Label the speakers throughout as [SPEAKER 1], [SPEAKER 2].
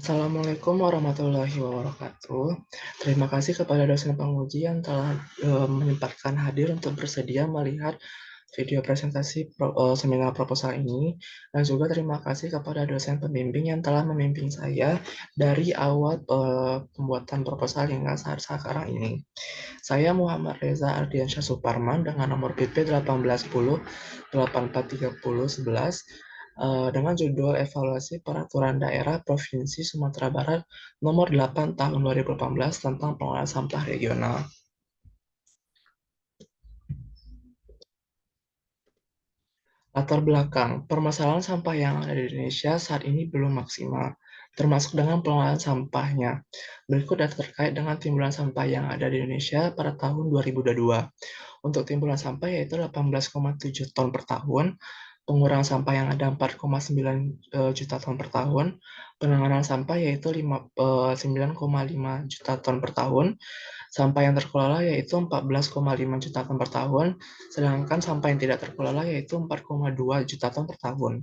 [SPEAKER 1] Assalamualaikum warahmatullahi wabarakatuh. Terima kasih kepada dosen penguji yang telah menyempatkan hadir untuk bersedia melihat video presentasi seminar proposal ini, dan juga terima kasih kepada dosen pembimbing yang telah membimbing saya dari awal pembuatan proposal hingga saat sekarang ini. Saya Muhammad Reza Ardiansyah Suparman dengan nomor PP 1810 843011 dengan judul Evaluasi Peraturan Daerah Provinsi Sumatera Barat Nomor 8 Tahun 2018 tentang Pengelolaan Sampah Regional. Latar belakang, permasalahan sampah yang ada di Indonesia saat ini belum maksimal, termasuk dengan pengelolaan sampahnya. Berikut data terkait dengan timbulan sampah yang ada di Indonesia pada tahun 2022. Untuk timbulan sampah yaitu 18,7 ton per tahun, pengurangan sampah yang ada 4,9 juta ton per tahun, penanganan sampah yaitu 9,5 juta ton per tahun, sampah yang terkelola yaitu 14,5 juta ton per tahun, sedangkan sampah yang tidak terkelola yaitu 4,2 juta ton per tahun.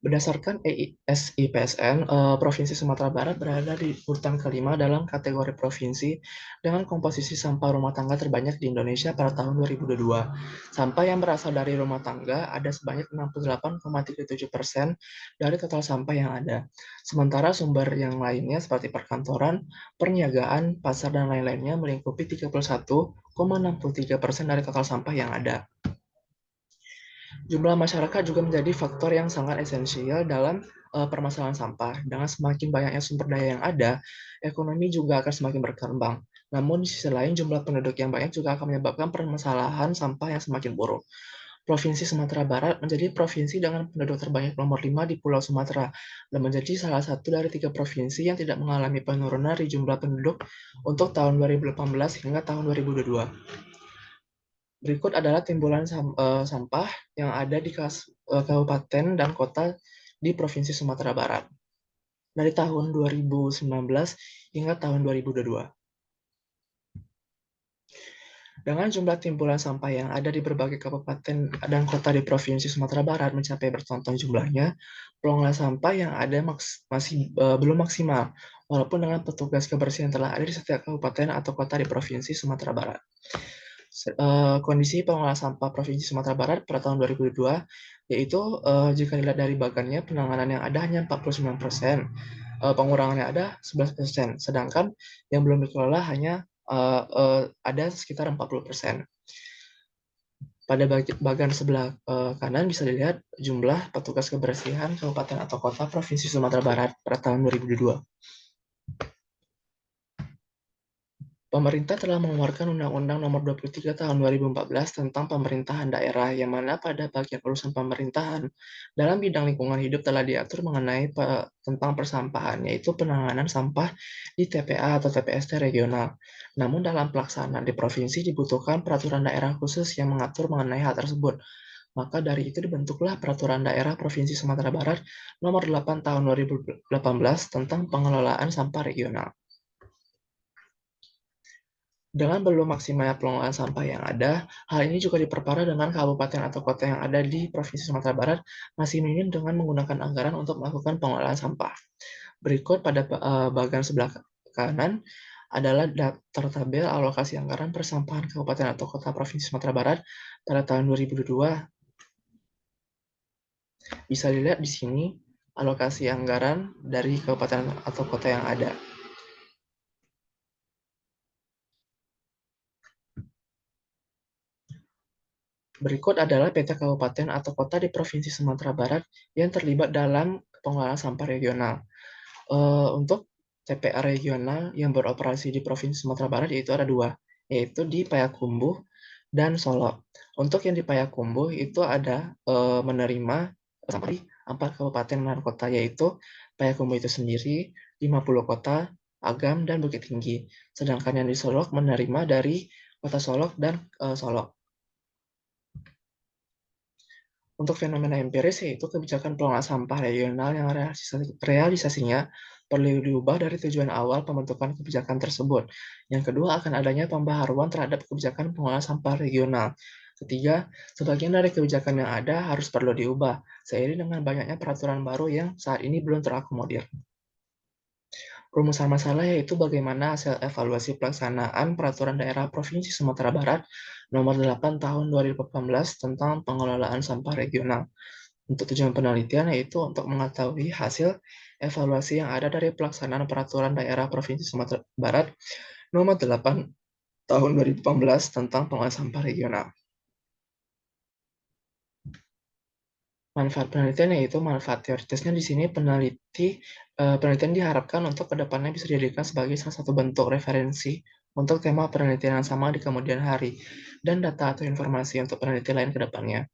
[SPEAKER 1] Berdasarkan EISIPSN, Provinsi Sumatera Barat berada di urutan kelima dalam kategori provinsi dengan komposisi sampah rumah tangga terbanyak di Indonesia pada tahun 2022. Sampah yang berasal dari rumah tangga ada sebanyak 68,37% dari total sampah yang ada. Sementara sumber yang lainnya seperti perkantoran, perniagaan, pasar, dan lain-lainnya melingkupi 31,63% dari total sampah yang ada. Jumlah masyarakat juga menjadi faktor yang sangat esensial dalam permasalahan sampah. Dengan semakin banyaknya sumber daya yang ada, ekonomi juga akan semakin berkembang. Namun di sisi lain, jumlah penduduk yang banyak juga akan menyebabkan permasalahan sampah yang semakin buruk. Provinsi Sumatera Barat menjadi provinsi dengan penduduk terbanyak nomor 5 di Pulau Sumatera dan menjadi salah satu dari 3 provinsi yang tidak mengalami penurunan di jumlah penduduk untuk tahun 2018 hingga tahun 2022. Berikut adalah timbulan sampah yang ada di kabupaten dan kota di Provinsi Sumatera Barat dari tahun 2019 hingga tahun 2022. Dengan jumlah timbulan sampah yang ada di berbagai kabupaten dan kota di Provinsi Sumatera Barat mencapai bertonton jumlahnya, pengelolaan sampah yang ada masih belum maksimal, walaupun dengan petugas kebersihan telah ada di setiap kabupaten atau kota di Provinsi Sumatera Barat. Kondisi pengelolaan sampah Provinsi Sumatera Barat pada tahun 2022, yaitu jika dilihat dari bagannya, penanganan yang ada hanya 49%, pengurangan yang ada 11%, sedangkan yang belum dikelola hanya ada sekitar 40%. Pada bagian sebelah kanan bisa dilihat jumlah petugas kebersihan kabupaten atau kota Provinsi Sumatera Barat pada tahun 2022. Pemerintah telah mengeluarkan Undang-Undang Nomor 23 Tahun 2014 tentang Pemerintahan Daerah, yang mana pada bagian urusan pemerintahan dalam bidang lingkungan hidup telah diatur mengenai tentang persampahan, yaitu penanganan sampah di TPA atau TPST regional. Namun dalam pelaksanaan di provinsi dibutuhkan peraturan daerah khusus yang mengatur mengenai hal tersebut. Maka dari itu dibentuklah Peraturan Daerah Provinsi Sumatera Barat Nomor 8 Tahun 2018 tentang pengelolaan sampah regional. Dengan belum maksimalnya pengelolaan sampah yang ada, hal ini juga diperparah dengan kabupaten atau kota yang ada di Provinsi Sumatera Barat masih minim dengan menggunakan anggaran untuk melakukan pengelolaan sampah. Berikut pada bagian sebelah kanan adalah daftar tabel alokasi anggaran persampahan kabupaten atau kota Provinsi Sumatera Barat pada tahun 2022. Bisa dilihat di sini alokasi anggaran dari kabupaten atau kota yang ada. Berikut adalah peta kabupaten atau kota di Provinsi Sumatera Barat yang terlibat dalam pengelolaan sampah regional. Untuk TPA regional yang beroperasi di Provinsi Sumatera Barat yaitu ada dua, yaitu di Payakumbuh dan Solok. Untuk yang di Payakumbuh itu ada menerima sampah di 4 kabupaten dan kota, yaitu Payakumbuh itu sendiri, 50 kota, Agam, dan Bukit Tinggi. Sedangkan yang di Solok menerima dari Kota Solok dan Solok. Untuk fenomena empiris, yaitu kebijakan pengelolaan sampah regional yang realisasinya perlu diubah dari tujuan awal pembentukan kebijakan tersebut. Yang kedua, akan adanya pembaharuan terhadap kebijakan pengelolaan sampah regional. Ketiga, sebagian dari kebijakan yang ada harus perlu diubah, seiring dengan banyaknya peraturan baru yang saat ini belum terakomodir. Rumusan masalah yaitu bagaimana hasil evaluasi pelaksanaan Peraturan Daerah Provinsi Sumatera Barat Nomor 8 Tahun 2018 tentang pengelolaan sampah regional. Untuk tujuan penelitian yaitu untuk mengetahui hasil evaluasi yang ada dari pelaksanaan Peraturan Daerah Provinsi Sumatera Barat Nomor 8 Tahun 2018 tentang pengelolaan sampah regional. Manfaat penelitian yaitu manfaat teoritisnya di sini penelitian diharapkan untuk kedepannya bisa dijadikan sebagai salah satu bentuk referensi untuk tema penelitian yang sama di kemudian hari dan data atau informasi untuk penelitian lain ke depannya.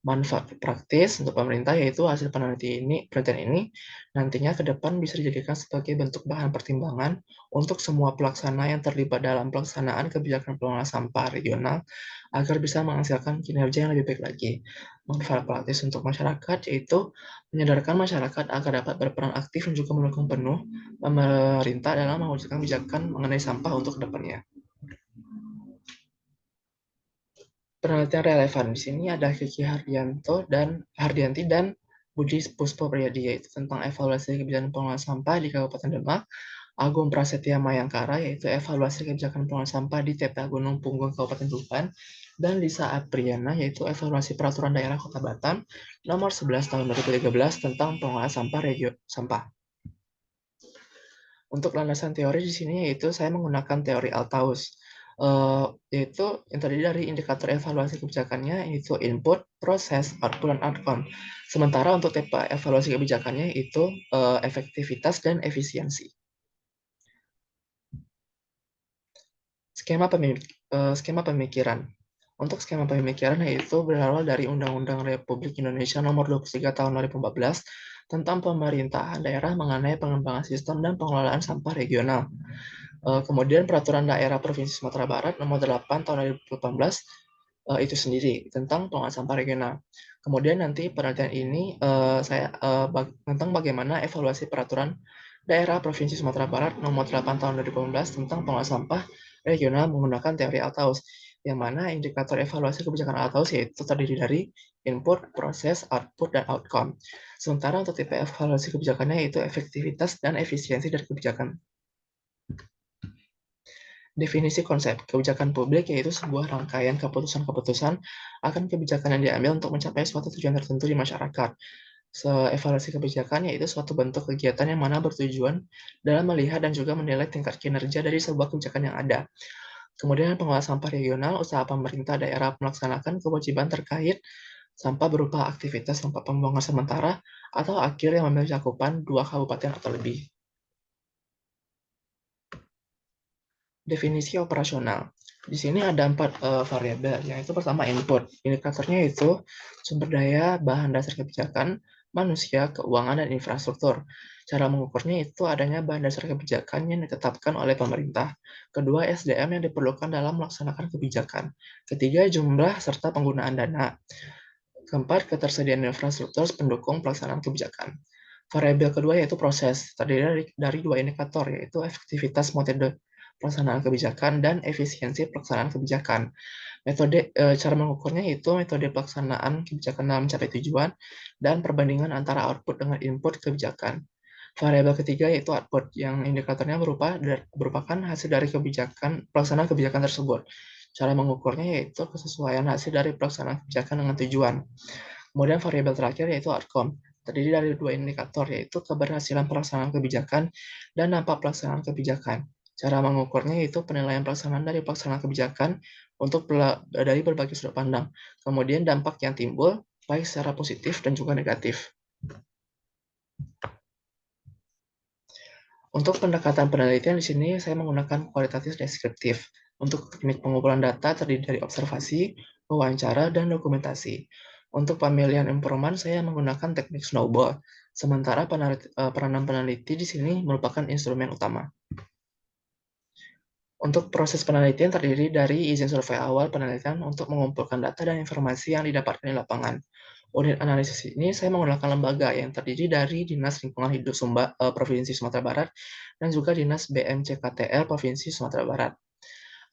[SPEAKER 1] Manfaat praktis untuk pemerintah yaitu hasil penelitian ini nantinya ke depan bisa dijadikan sebagai bentuk bahan pertimbangan untuk semua pelaksana yang terlibat dalam pelaksanaan kebijakan pengelolaan sampah regional agar bisa menghasilkan kinerja yang lebih baik lagi. Manfaat praktis untuk masyarakat yaitu menyadarkan masyarakat agar dapat berperan aktif dan juga mendukung penuh pemerintah dalam mewujudkan kebijakan mengenai sampah untuk kedepannya. Penelitian relevan di sini ada Kiki Hardianti dan Budi Puspo Priadi yaitu tentang evaluasi kebijakan pengelolaan sampah di Kabupaten Demak, Agung Prasetya Mayangkara yaitu evaluasi kebijakan pengelolaan sampah di TPA Gunung Punggung Kabupaten Tuban, dan Lisa Apriana yaitu evaluasi peraturan daerah Kota Batam nomor 11 tahun 2013 tentang pengelolaan sampah. Untuk landasan teori di sini yaitu saya menggunakan teori Althaus, yaitu yang terdiri dari indikator evaluasi kebijakannya yaitu input, proses, output, dan outcome. Sementara untuk tipe evaluasi kebijakannya itu efektivitas dan efisiensi. Skema pemikiran. Untuk skema pemikiran yaitu berawal dari Undang-Undang Republik Indonesia Nomor 23 Tahun 2014 tentang pemerintahan daerah mengenai pengembangan sistem dan pengelolaan sampah regional. Kemudian Peraturan Daerah Provinsi Sumatera Barat Nomor 8 Tahun 2018 itu sendiri tentang pengelolaan sampah regional. Kemudian nanti penelitian ini tentang bagaimana evaluasi Peraturan Daerah Provinsi Sumatera Barat Nomor 8 Tahun 2018 tentang pengelolaan sampah regional menggunakan teori Althaus, yang mana indikator evaluasi kebijakan Althaus yaitu terdiri dari input, proses, output, dan outcome. Sementara untuk tipe evaluasi kebijakannya yaitu efektivitas dan efisiensi dari kebijakan. Definisi konsep kebijakan publik yaitu sebuah rangkaian keputusan-keputusan akan kebijakan yang diambil untuk mencapai suatu tujuan tertentu di masyarakat. Evaluasi kebijakan yaitu suatu bentuk kegiatan yang mana bertujuan dalam melihat dan juga menilai tingkat kinerja dari sebuah kebijakan yang ada. Kemudian pengelola sampah regional, usaha pemerintah daerah melaksanakan kewajiban terkait sampah berupa aktivitas sampah pembuangan sementara atau akhir yang memiliki cakupan 2 kabupaten atau lebih. Definisi operasional. Di sini ada 4 variabel, yaitu pertama input. Indikatornya itu sumber daya, bahan dasar kebijakan, manusia, keuangan, dan infrastruktur. Cara mengukurnya itu adanya bahan dasar kebijakan yang ditetapkan oleh pemerintah. Kedua, SDM yang diperlukan dalam melaksanakan kebijakan. Ketiga, jumlah serta penggunaan dana. Keempat, ketersediaan infrastruktur pendukung pelaksanaan kebijakan. Variabel kedua yaitu proses, terdiri dari 2 indikator, yaitu efektivitas metode pelaksanaan kebijakan dan efisiensi pelaksanaan kebijakan. Cara mengukurnya itu metode pelaksanaan kebijakan dalam mencapai tujuan dan perbandingan antara output dengan input kebijakan. Variabel ketiga yaitu output, yang indikatornya merupakan hasil dari pelaksanaan kebijakan tersebut. Cara mengukurnya yaitu kesesuaian hasil dari pelaksanaan kebijakan dengan tujuan. Kemudian variabel terakhir yaitu outcome, terdiri dari 2 indikator yaitu keberhasilan pelaksanaan kebijakan dan dampak pelaksanaan kebijakan. Cara mengukurnya yaitu penilaian pelaksanaan dari pelaksanaan kebijakan dari berbagai sudut pandang. Kemudian dampak yang timbul baik secara positif dan juga negatif. Untuk pendekatan penelitian di sini saya menggunakan kualitatif deskriptif. Untuk teknik pengumpulan data terdiri dari observasi, wawancara, dan dokumentasi. Untuk pemilihan informan saya menggunakan teknik snowball. Sementara peranan peneliti di sini merupakan instrumen utama. Untuk proses penelitian terdiri dari izin survei awal penelitian untuk mengumpulkan data dan informasi yang didapatkan di lapangan. Unit analisis ini saya menggunakan lembaga yang terdiri dari Dinas Lingkungan Hidup Provinsi Sumatera Barat dan juga Dinas BMCKTL Provinsi Sumatera Barat.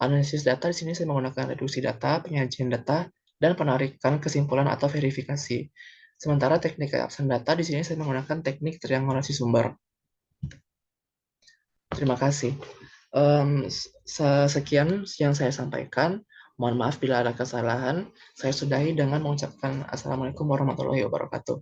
[SPEAKER 1] Analisis data di sini saya menggunakan reduksi data, penyajian data, dan penarikan kesimpulan atau verifikasi. Sementara teknik absen data di sini saya menggunakan teknik triangulasi sumber. Terima kasih. Sekian yang saya sampaikan. Mohon maaf bila ada kesalahan. Saya sudahi dengan mengucapkan Assalamualaikum warahmatullahi wabarakatuh.